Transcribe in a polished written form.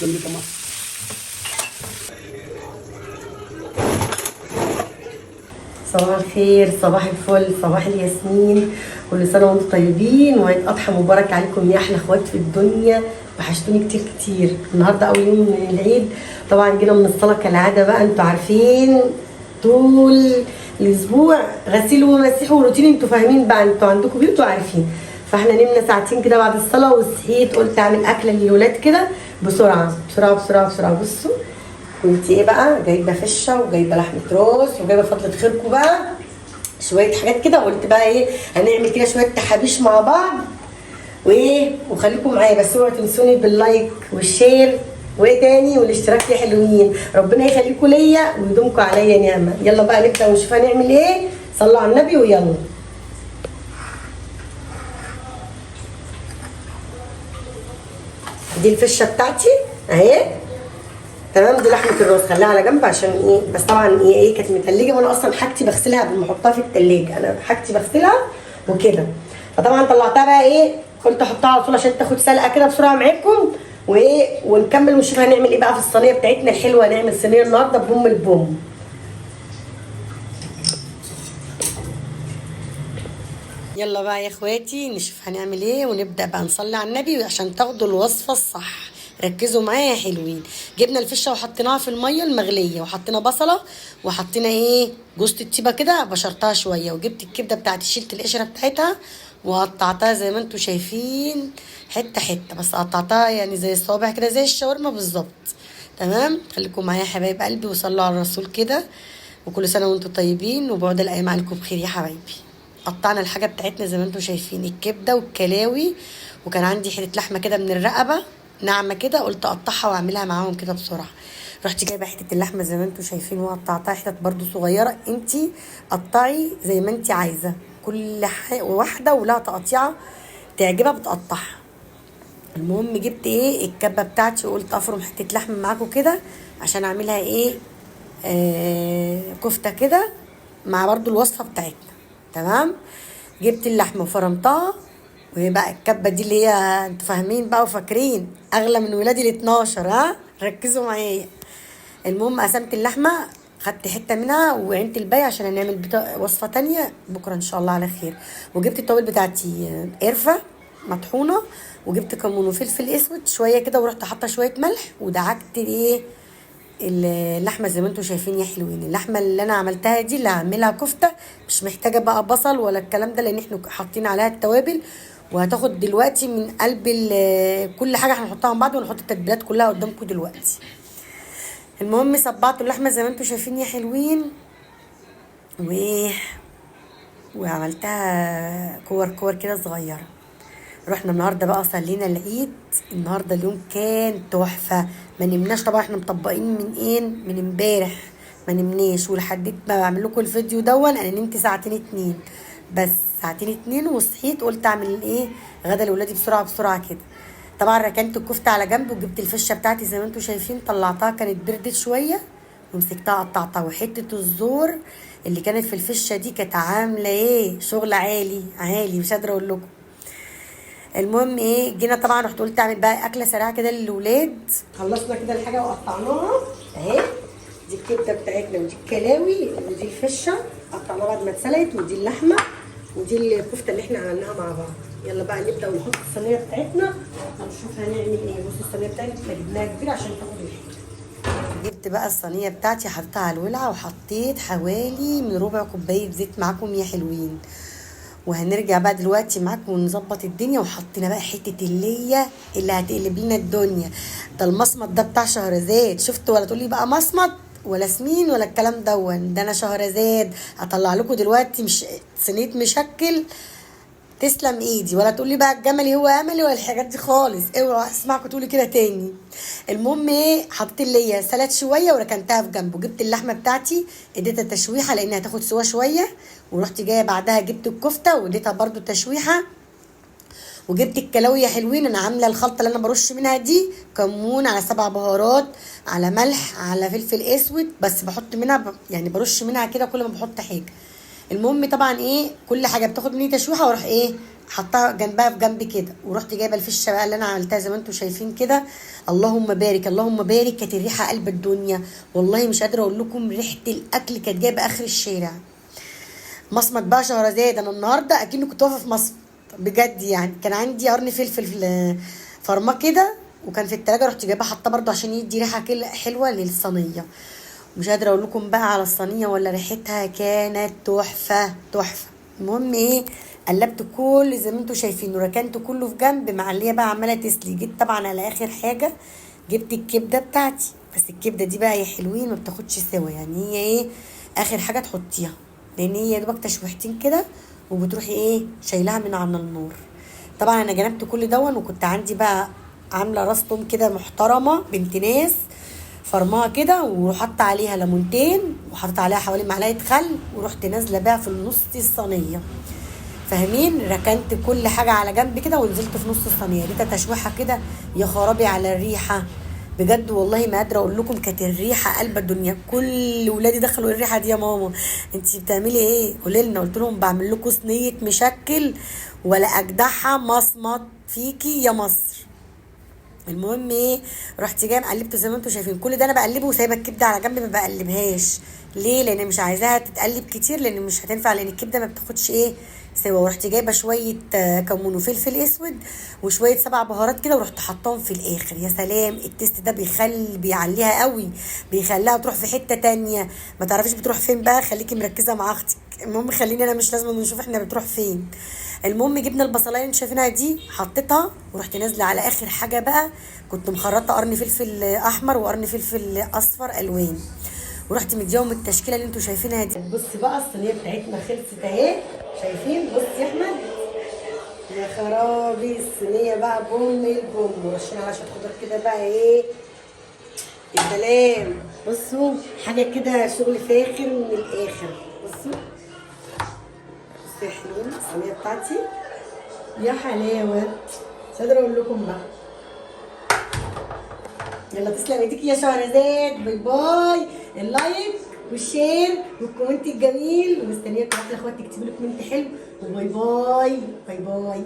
جنبي طماطم. صباح الخير، صباح الفل، صباح الياسمين. كل سنه وانتم طيبين وعيد اضحى مبارك عليكم يا احلى اخوات في الدنيا. وحشتوني كتير كتير. النهارده اول يوم من العيد، طبعا جينا من الصلاه كالعاده بقى، انتوا عارفين طول الاسبوع غسيل ومسيح وروتين، انتوا فاهمين بقى، انتوا عندكم بيوت وعارفين. فاحنا نمنا ساعتين كده بعد الصلاه وصحيت قلت اعمل اكله للولاد كده بسرعه بسرعه بسرعه بسرعه. بصوا كنت ايه بقى، جايبه فشه وجايبه لحمه راس وجايبه فضله خيركم بقى شويه حاجات كده. قلت بقى ايه، هنعمل كده شويه تحابيش مع بعض وايه، وخليكم معايا بس اوعوا تنسوني باللايك والشير وايه تاني والاشتراك يا حلوين. ربنا يخليكم ليا ويدومكم عليا نعمه. يلا بقى نبدا ونشوف هنعمل ايه. صلوا على النبي ويلا. دي الفشه بتاعتي اهي، تمام. دي لحمه الراس خليها على جنب عشان ايه، بس طبعا ايه كانت متلجه، وانا اصلا حاجتي بغسلها قبل ما احطها في التلاجة. انا حاجتي بغسلها وكده، فطبعا طلعتها بقى ايه، قلت احطها على طول عشان تاخد سلقه كده بسرعه معاكم وايه، ونكمل ونشوف هنعمل ايه بقى في الصينيه بتاعتنا الحلوه. هنعمل صينيه النهارده بام البوم. يلا بقى يا اخواتي نشوف هنعمل ايه، ونبدا بقى نصلي على النبي عشان تاخدوا الوصفه الصح. ركزوا معايا يا حلوين. جبنا الفشه وحطيناها في الميه المغليه، وحطينا بصله، وحطينا ايه جوز الطيبه كده بشرتها شويه، وجبت الكبده بتاعتي شلت القشره بتاعتها وقطعتها زي ما انتم شايفين حته حته، بس قطعتها يعني زي الصوابع كده زي الشاورما بالظبط. تمام. خليكم معايا يا حبايب قلبي وصلوا على الرسول كده. وكل سنه وانتم طيبين وبعد الايام عليكم بخير يا حبايبي. قطعنا الحاجه بتاعتنا زي ما انتم شايفين، الكبده والكلاوي، وكان عندي حته لحمه كده من الرقبه ناعمه كده، قلت اقطعها واعملها معاهم كده بسرعه. رحت جايبه حته اللحمه زي ما انتم شايفين وقطعتها حتت برده صغيره. انتي قطعي زي ما انتي عايزه، كل واحده ولها تقطيعه تعجبها بتقطعها. المهم جبت ايه الكبه بتاعتي وقلت افرم حته لحمه معاكم كده عشان اعملها ايه، كفته كده مع برضو الوصفه بتاعتنا. تمام. جبت اللحمه وفرمتها، وهي بقى الكبه دي اللي هي انتوا فاهمين بقى وفاكرين اغلى من ولادي ال 12. ها ركزوا معايا. المهم قسمت اللحمه، خدت حته منها وعينت الباقي عشان هنعمل وصفه تانية بكره ان شاء الله على خير. وجبت التوابل بتاعتي قرفه مطحونه، وجبت كمون وفلفل اسود شويه كده، ورحت حاطه شويه ملح ودعكت ايه اللحمه زي ما انتم شايفين يا حلوين. اللحمه اللي انا عملتها دي اللي هعملها كفته، مش محتاجه بقى بصل ولا الكلام ده، لان احنا حاطين عليها التوابل، وهتاخد دلوقتي من قلب كل حاجه هنحطها مع بعض، ونحط التتبيلات كلها قدامكم دلوقتي. المهم صبعت اللحمه زي ما انتم شايفين يا حلوين، وعملتها كور كور كده صغيره. رحنا النهارده بقى صلينا العيد. النهارده اليوم كان تحفه، ما نمناش طبعا، احنا مطبقين من امبارح ما نمناش، ولحد ما بعمل لكم الفيديو دون انا نمت ساعتين اتنين بس، ساعتين اتنين وصحيت قلت اعمل ايه غدا لاولادي بسرعه بسرعه كده. طبعا ركنت الكفته على جنب، وجبت الفشه بتاعتي زي ما انتم شايفين طلعتها كانت بردت شويه، ومسكتها قطعتها. وحته الزور اللي كانت في الفشه دي كانت عامله ايه شغل عالي عالي، مش قادره اقول لكم. المهم ايه جينا طبعا رحت قلت اعمل بقى اكله سريعه كده للولاد. خلصنا كده الحاجه وقطعناها اهي، دي الكبده بتاعتنا ودي الكلاوي ودي الفشه قطعناها بعد ما اتسلقت، ودي اللحمه ودي الكفته اللي احنا عملناها مع بعض. يلا بقى نبدا ونحط الصينيه بتاعتنا ونشوف هنعمل ايه. بصوا الصينيه بتاعتي احنا جبناها كبيره عشان تاخد الحته. جبت بقى الصينيه بتاعتي حطيتها على الولعه، وحطيت حوالي من ربع كوبايه زيت معاكم يا حلوين. وهنرجع بقى دلوقتي معاكم ونظبط الدنيا. وحطينا بقى حته اللي هتقلب لنا الدنيا. ده المصمت ده بتاع شهرزاد، شفت؟ ولا تقولي بقى مصمت ولا سمين ولا الكلام ده انا شهرزاد. هطلع لكم دلوقتي مش صينيه مشكل تسلم ايدي، ولا تقولي بقى الجملي هو املي ولا الحاجات دي خالص، اوعى اسمعكم تقولي كده تاني. المهم ايه حطيت اللي هي سلت شويه وركنتها في جنب، وجبت اللحمه بتاعتي اديتها تشويحه لانها هتاخد سوا شويه، ورحت جايه بعدها جبت الكفته واديتها برده تشويحه، وجبت الكلاوي يا حلوين. انا عامله الخلطه اللي انا برش منها دي كمون على 7 بهارات على ملح على فلفل اسود، بس بحط منها يعني برش منها كده كل ما بحط حاجه. المهم طبعا ايه كل حاجه بتاخد مني تشويحه، واروح ايه حطها جنبها في جنب كده، ورحت جايبه الفشه بقى اللي انا عملتها زي ما انتم شايفين كده. اللهم بارك اللهم بارك، كانت الريحه قلب الدنيا. والله مش قادره اقول لكم، ريحه الاكل كانت جايبه اخر الشارع. مصمت بقى شهرزاد، انا النهارده اكني كنت واقفه في مصمت بجد يعني. كان عندي قرن فلفل فرماه كده، وكان في التلاجة، رحت جايباه حاطاه برده عشان يدي ريحه كده حلوه للصينيه. مش قادره اقول لكم بقى على الصينيه ولا ريحتها كانت تحفه تحفه. المهم ايه، قلبت كل زي ما انتم شايفين، وركنت كله في جنب، معليه بقى عماله تسلي. جيت طبعا على اخر حاجه جبت الكبده بتاعتي، بس الكبده دي بقى يا حلوين ما بتاخدش سوا يعني، هي ايه اخر حاجه تحطيها، لان هي يا دوبك تشويحتين كده وبتروحي ايه شايلها من على النار. طبعا انا جنبت كل دون، وكنت عندي بقى عامله راس توم كده محترمه بنت ناس، فرماها كده وحط عليها ليمونتين، وحطيت عليها حوالي معلقه خل، ورحت نازله بيها في النص الصينيه. فاهمين؟ ركنت كل حاجه على جنب كده ونزلت في نص الصينيه، اديتها تشويحه كده. يا خرابي على الريحه بجد، والله ما قادره اقول لكم، كانت الريحه قلب الدنيا. كل ولادي دخلوا الريحه دي، يا ماما انت بتعملي ايه؟ قولي لنا. قلت لهم بعمل لكم صينيه مشكل ولا اجدعها مصمت فيكي يا مصر. المهم ايه، رحت جايه قلبته زي ما انتم شايفين. كل ده انا بقلبه وسايبه الكبده على جنب، ما بقلبهاش. ليه؟ لان مش عايزاها تتقلب كتير، لان مش هتنفع، لان الكبده ما بتاخدش ايه سوا. ورحت جايبه شويه كمون وفلفل اسود وشويه 7 بهارات كده، ورحت حطاهم في الاخر. يا سلام، التيست ده بيعليها قوي، بيخليها تروح في حته تانية ما تعرفيش بتروح فين بقى. خليكي مركزه مع اختك. المهم خليني انا، مش لازم نشوف احنا بتروح فين. المهم جبنا البصلايه اللي انتوا شايفينها دي، حطيتها ورحت نازله على اخر حاجه بقى. كنت مخرطه قرن فلفل احمر وقرن فلفل اصفر الوان، ورحت مديهم التشكيله اللي انتوا شايفينها دي. بص بقى الصينيه بتاعتنا خلصت اهي، شايفين؟ بص يا احمد، يا خرابي الصينيه بقى بوم البوم، ورشين على شويه خضار كده بقى ايه يا سلام. بصوا حاجه كده شغل فاخر من الاخر. بصوا بصوا يا حلوين الصينيه بتاعتي، يا حلاوه مش قادره اقول لكم بقى. يلا تسلم ايديك يا شهرزاد، باي باي. اللايك والشير والكومنت الجميل، ومستنياكم احلى اخوات تكتبوا لي كومنت حلو، وباي باي باي باي.